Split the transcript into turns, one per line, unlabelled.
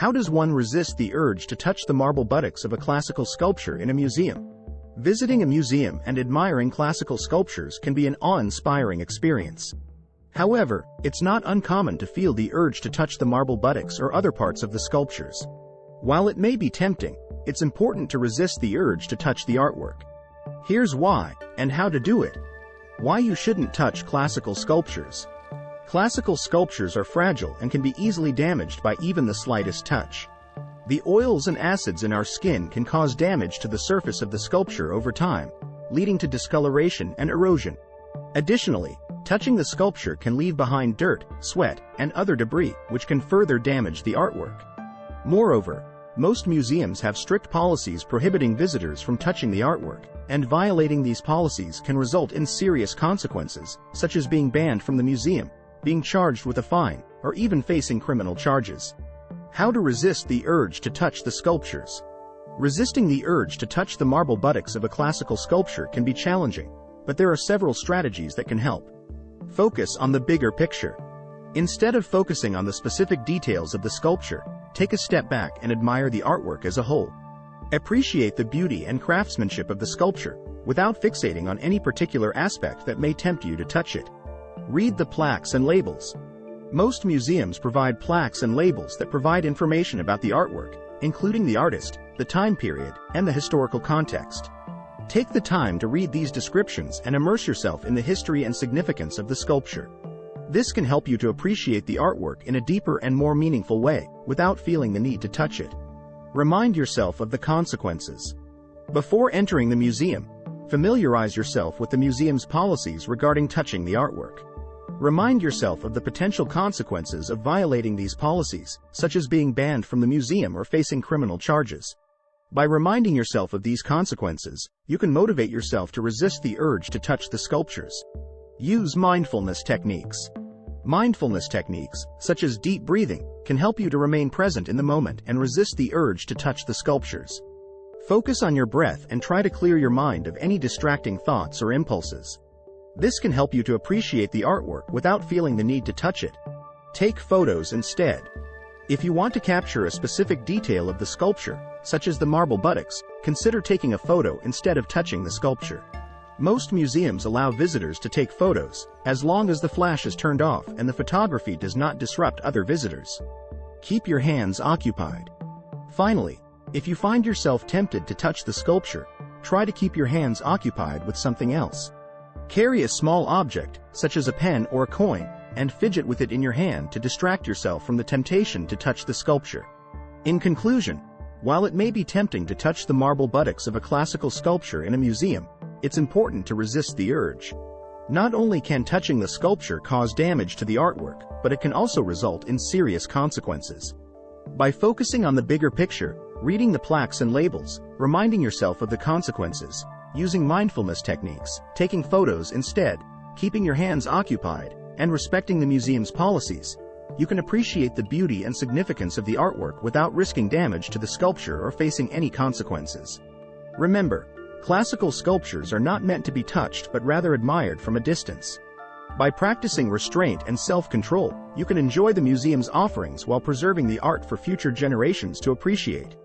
How does one resist the urge to touch the marble buttocks of a classical sculpture in a museum? Visiting a museum and admiring classical sculptures can be an awe-inspiring experience. However, it's not uncommon to feel the urge to touch the marble buttocks or other parts of the sculptures. While it may be tempting, it's important to resist the urge to touch the artwork. Here's why, and how to do it. Why you shouldn't touch classical sculptures. Classical sculptures are fragile and can be easily damaged by even the slightest touch. The oils and acids in our skin can cause damage to the surface of the sculpture over time, leading to discoloration and erosion. Additionally, touching the sculpture can leave behind dirt, sweat, and other debris, which can further damage the artwork. Moreover, most museums have strict policies prohibiting visitors from touching the artwork, and violating these policies can result in serious consequences, such as being banned from the museum, being charged with a fine, or even facing criminal charges. How to resist the urge to touch the sculptures. Resisting the urge to touch the marble buttocks of a classical sculpture can be challenging, but there are several strategies that can help. Focus on the bigger picture. Instead of focusing on the specific details of the sculpture, take a step back and admire the artwork as a whole. Appreciate the beauty and craftsmanship of the sculpture, without fixating on any particular aspect that may tempt you to touch it. Read the plaques and labels. Most museums provide plaques and labels that provide information about the artwork, including the artist, the time period, and the historical context. Take the time to read these descriptions and immerse yourself in the history and significance of the sculpture. This can help you to appreciate the artwork in a deeper and more meaningful way, without feeling the need to touch it. Remind yourself of the consequences. Before entering the museum, familiarize yourself with the museum's policies regarding touching the artwork. Remind yourself of the potential consequences of violating these policies, such as being banned from the museum or facing criminal charges. By reminding yourself of these consequences, you can motivate yourself to resist the urge to touch the sculptures. Use mindfulness techniques. Mindfulness techniques, such as deep breathing, can help you to remain present in the moment and resist the urge to touch the sculptures. Focus on your breath and try to clear your mind of any distracting thoughts or impulses. This can help you to appreciate the artwork without feeling the need to touch it. Take photos instead. If you want to capture a specific detail of the sculpture, such as the marble buttocks, consider taking a photo instead of touching the sculpture. Most museums allow visitors to take photos, as long as the flash is turned off and the photography does not disrupt other visitors. Keep your hands occupied. Finally, if you find yourself tempted to touch the sculpture, try to keep your hands occupied with something else. Carry a small object, such as a pen or a coin, and fidget with it in your hand to distract yourself from the temptation to touch the sculpture. In conclusion, while it may be tempting to touch the marble buttocks of a classical sculpture in a museum, it's important to resist the urge. Not only can touching the sculpture cause damage to the artwork, but it can also result in serious consequences. By focusing on the bigger picture, reading the plaques and labels, reminding yourself of the consequences, using mindfulness techniques, taking photos instead, keeping your hands occupied, and respecting the museum's policies, you can appreciate the beauty and significance of the artwork without risking damage to the sculpture or facing any consequences. Remember, classical sculptures are not meant to be touched but rather admired from a distance. By practicing restraint and self-control, you can enjoy the museum's offerings while preserving the art for future generations to appreciate.